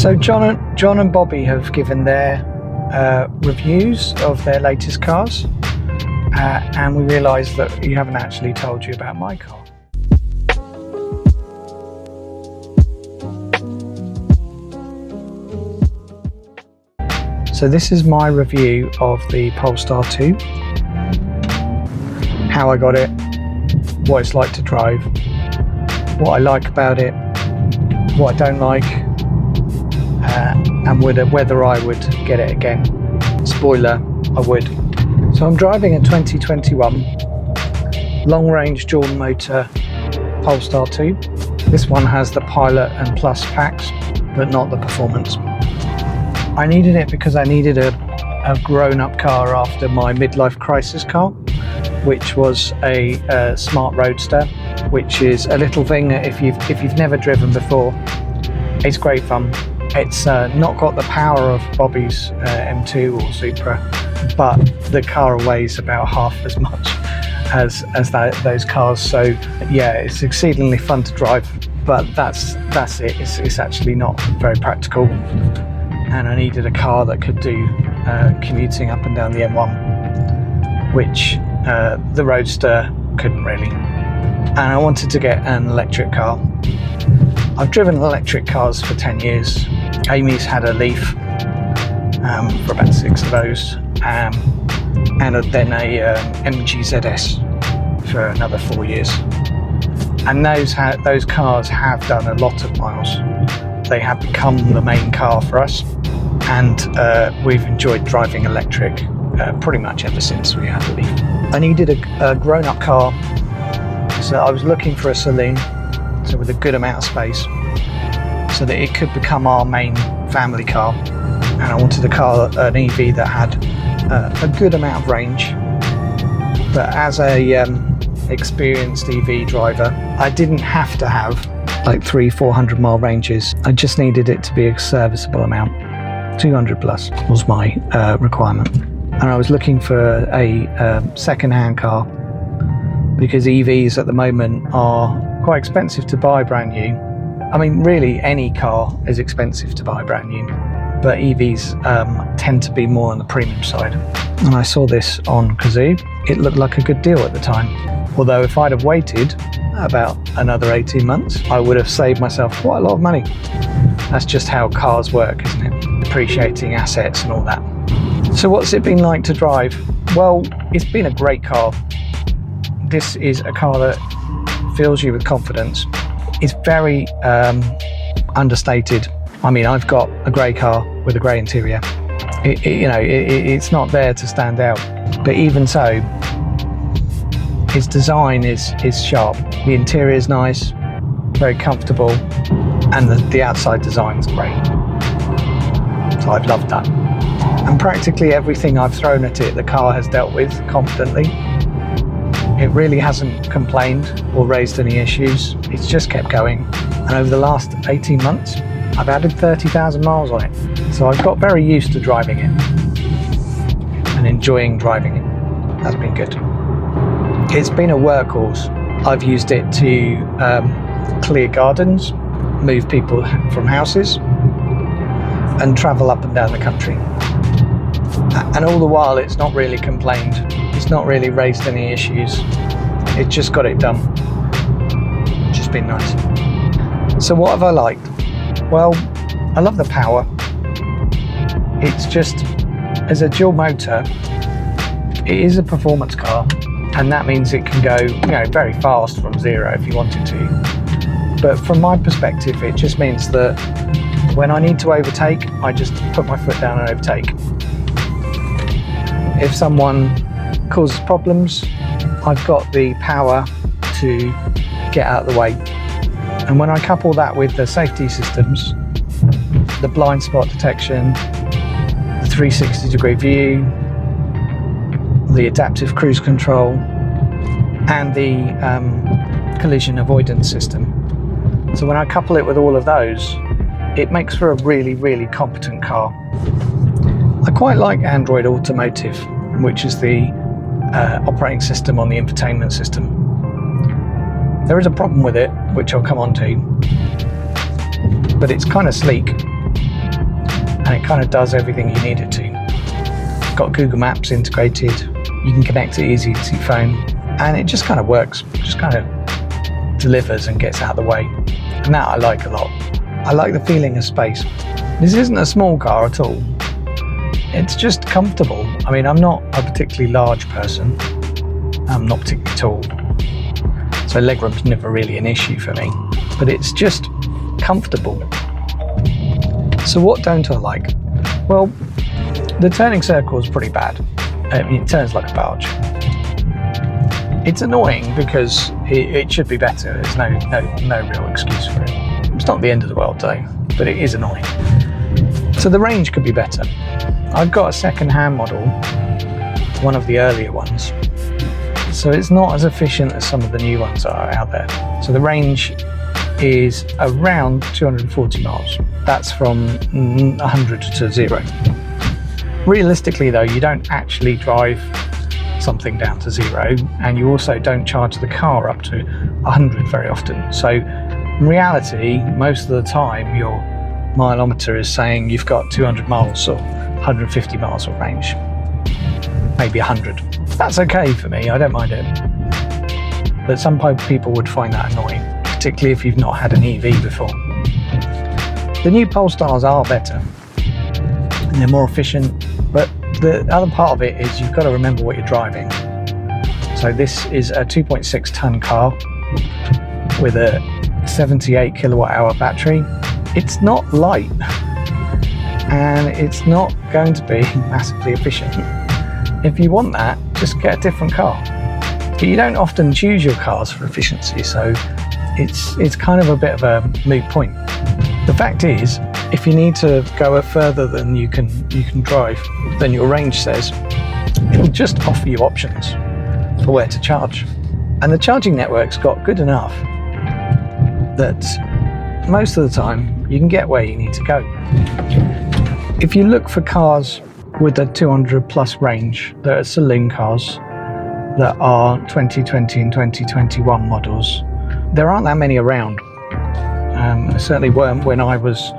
So John and Bobby have given their reviews of their latest cars, and we realised that he haven't actually told you about my car. So this is my review of the Polestar 2, how I got it, what it's like to drive, what I like about it, what I don't like, and whether I would get it again. Spoiler, I would. So I'm driving a 2021 long-range dual motor Polestar 2. This one has the Pilot and Plus packs, but not the performance. I needed it because I needed a grown-up car after my midlife crisis car, which was a smart roadster, which is a little thing that if you've never driven before, it's great fun. It's not got the power of Bobby's M2 or Supra, but the car weighs about half as much as those cars. So yeah, it's exceedingly fun to drive, but that's it. It's actually not very practical. And I needed a car that could do commuting up and down the M1, which the Roadster couldn't really. And I wanted to get an electric car. I've driven electric cars for 10 years. Amy's had a Leaf for about 6 of those, and then a MG ZS for another 4 years. And those cars have done a lot of miles. They have become the main car for us, and we've enjoyed driving electric pretty much ever since we had the Leaf. I needed a grown-up car, so I was looking for a saloon, so with a good amount of space, so that it could become our main family car. And I wanted a car, an EV that had a good amount of range, but as a experienced EV driver, I didn't have to have like 300-400 mile ranges. I just needed it to be a serviceable amount. 200 plus was my requirement. And I was looking for a second-hand car, because EVs at the moment are quite expensive to buy brand new. I mean, really any car is expensive to buy brand new, but EVs tend to be more on the premium side. And I saw this on Kazoo. It looked like a good deal at the time. Although if I'd have waited about another 18 months, I would have saved myself quite a lot of money. That's just how cars work, isn't it? Depreciating assets and all that. So what's it been like to drive? Well, it's been a great car. This is a car that fills you with confidence. It's very understated. I mean, I've got a grey car with a grey interior. It's not there to stand out. But even so, its design is sharp. The interior is nice, very comfortable, and the outside design is great. So I've loved that. And practically everything I've thrown at it, the car has dealt with confidently. It really hasn't complained or raised any issues. It's just kept going. And over the last 18 months, I've added 30,000 miles on it. So I've got very used to driving it and enjoying driving it. That's been good. It's been a workhorse. I've used it to clear gardens, move people from houses, and travel up and down the country. And all the while, it's not really complained. It's not really raised any issues. It just got it done. It's just been nice. So what have I liked? Well, I love the power. It's just, as a dual motor, it is a performance car, and that means it can go, very fast from 0 if you wanted to. But from my perspective, it just means that when I need to overtake, I just put my foot down and overtake. If someone causes problems, I've got the power to get out of the way. And when I couple that with the safety systems, the blind spot detection, the 360-degree view, the adaptive cruise control, and the collision avoidance system. So when I couple it with all of those, it makes for a really, really competent car. I quite like Android Automotive, which is the operating system on the infotainment system. There is a problem with it, which I'll come on to, but it's kind of sleek. and it kind of does everything you need it to. Got Google Maps integrated, you can connect it easy to your phone, and it just kind of works, just kind of delivers and gets out of the way. And that I like a lot. I like the feeling of space. This isn't a small car at all. It's just comfortable. I mean, I'm not a particularly large person. I'm not particularly tall. So legroom's never really an issue for me. But it's just comfortable. So what don't I like? Well, the turning circle is pretty bad. I mean, it turns like a barge. It's annoying because it should be better. There's no real excuse for it. It's not the end of the world though, but it is annoying. So the range could be better. I've got a second-hand model, one of the earlier ones, so it's not as efficient as some of the new ones are out there. So the range is around 240 miles. That's from 100 to 0. Realistically though, you don't actually drive something down to 0, and you also don't charge the car up to 100 very often. So in reality, most of the time your mileometer is saying you've got 200 miles or 150 miles of range, maybe 100. That's okay for me, I don't mind it. But some people would find that annoying, particularly if you've not had an EV before. The new Polestars are better and they're more efficient, but the other part of it is you've got to remember what you're driving. So this is a 2.6 ton car with a 78 kilowatt hour battery. It's not light and it's not going to be massively efficient. If you want that, just get a different car. But you don't often choose your cars for efficiency, so it's kind of a bit of a moot point. The fact is, if you need to go further than you can drive, than your range says, it'll just offer you options for where to charge. And the charging network's got good enough that most of the time you can get where you need to go. If you look for cars with a 200 plus range, there are saloon cars that are 2020 and 2021 models. There aren't that many around. Certainly weren't when I was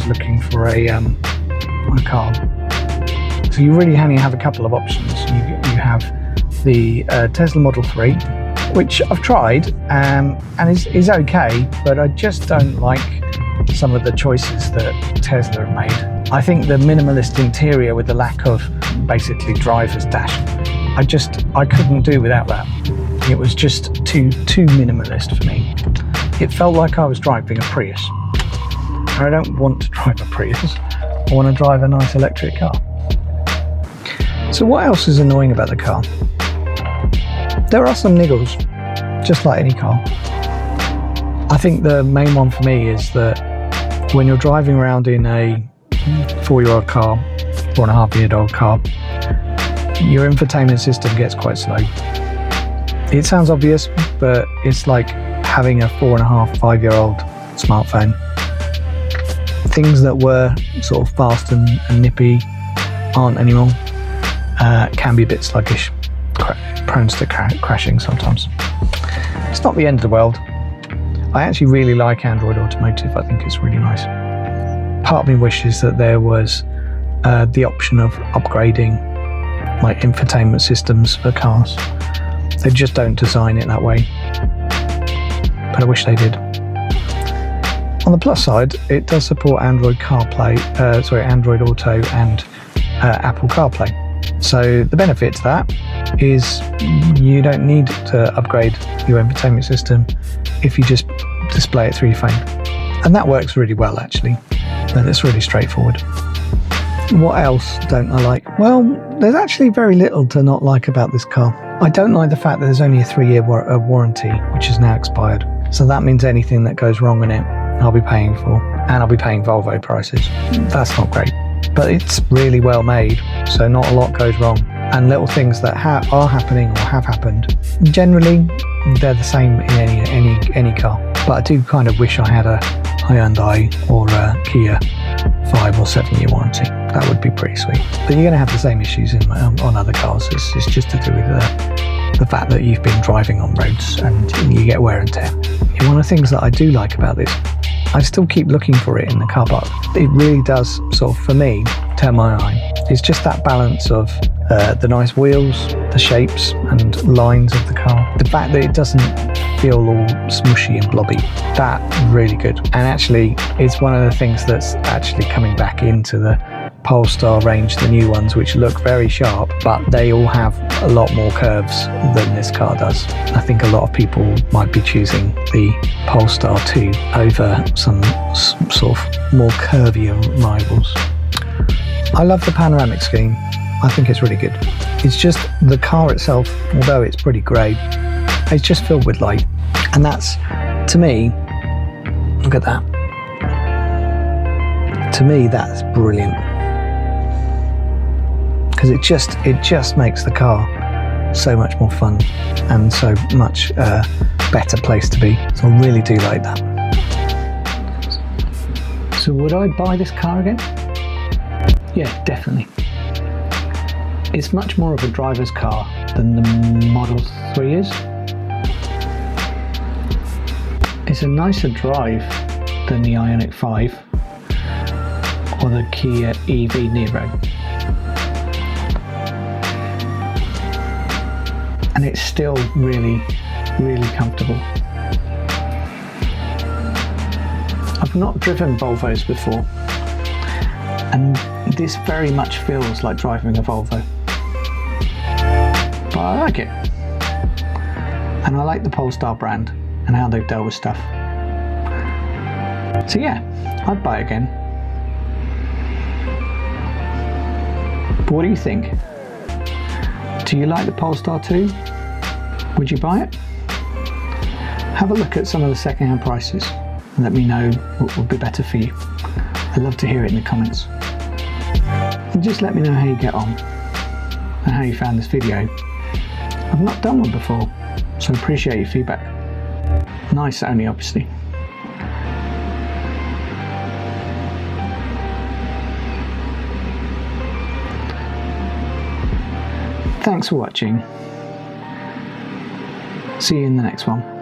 looking for a car. So you really only have a couple of options. You have the Tesla Model 3, which I've tried and is okay, but I just don't like some of the choices that Tesla have made. I think the minimalist interior with the lack of basically driver's dash, I couldn't do without that. It was just too minimalist for me. It felt like I was driving a Prius. I don't want to drive a Prius. I want to drive a nice electric car. So what else is annoying about the car? There are some niggles, just like any car. I think the main one for me is that when you're driving around in a 4-year-old car, 4.5-year-old car, your infotainment system gets quite slow. It sounds obvious, but it's like having a 4.5, 5-year-old smartphone. Things that were sort of fast and nippy aren't anymore. Can be a bit sluggish, prone to crashing sometimes. It's not the end of the world. I actually really like Android Automotive. I think it's really nice. Part of me wishes that there was the option of upgrading like infotainment systems for cars. They just don't design it that way, but I wish they did. On the plus side, it does support Android Android Auto and Apple CarPlay. So the benefit to that is you don't need to upgrade your infotainment system if you just display it through your phone. And that works really well actually, and it's really straightforward. What else don't I like? Well, there's actually very little to not like about this car. I don't like the fact that there's only a 3-year warranty, which is now expired. So that means anything that goes wrong in it, I'll be paying for, and I'll be paying Volvo prices. That's not great, but it's really well made, so not a lot goes wrong. And little things that are happening or have happened, generally they're the same in any car. But I do kind of wish I had a Hyundai or a Kia 5 or 7 year warranty. That would be pretty sweet. But you're going to have the same issues on other cars. It's just to do with the fact that you've been driving on roads and you get wear and tear. One of the things that I do like about this I still keep looking for it in the car park. It really does sort of, for me, turn my eye. It's just that balance of the nice wheels, the shapes and lines of the car. The fact that it doesn't feel all smushy and blobby, that really good. And actually, it's one of the things that's actually coming back into the Polestar range, the new ones, which look very sharp, but they all have a lot more curves than this car does. I think a lot of people might be choosing the Polestar 2 over some sort of more curvier rivals. I love the panoramic scheme. I think it's really good. It's just the car itself, although it's pretty grey, it's just filled with light. And that's, to me, look at that. To me, that's brilliant. Because it just makes the car so much more fun and so much better place to be. So I really do like that. So would I buy this car again? Yeah, definitely. It's much more of a driver's car than the Model 3 is. It's a nicer drive than the Ioniq 5 or the Kia EV Niro. And it's still really, really comfortable. I've not driven Volvos before, and this very much feels like driving a Volvo. But I like it. And I like the Polestar brand and how they've dealt with stuff. So yeah, I'd buy it again. But what do you think? Do you like the Polestar 2? Would you buy it? Have a look at some of the second-hand prices and let me know what would be better for you. I'd love to hear it in the comments. And just let me know how you get on and how you found this video. I've not done one before, so I appreciate your feedback. Nice only, obviously. Thanks for watching. See you in the next one.